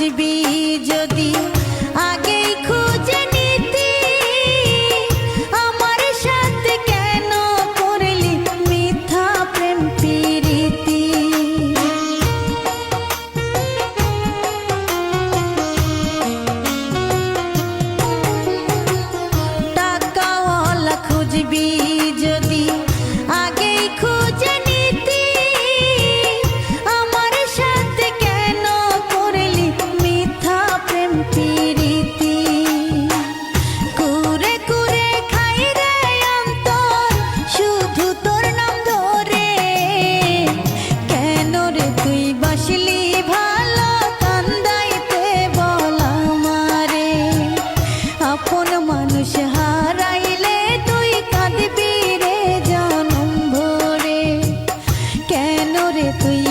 খুঁজবি যদি আগেই খুঁজে নিতি, আমার সাথে কেন করলি মিথ্যা প্রেম প্রীতি। টাকাওয়ালা খুঁজবি যদি আগেই খুঁজে নিতি, আমার সাথে কেন করলি মিথ্যা প্রেম প্রীতি। কুরে কুরে খাই রে অন্তর শুধু তোর নাম ধরে, কেন রে তুই বাসলি ভালো কান্দাইতে বল আমারে। আপন মানুষ হারাইলে তুই কাঁদবি রে জনম ভরে, কেন রে তুই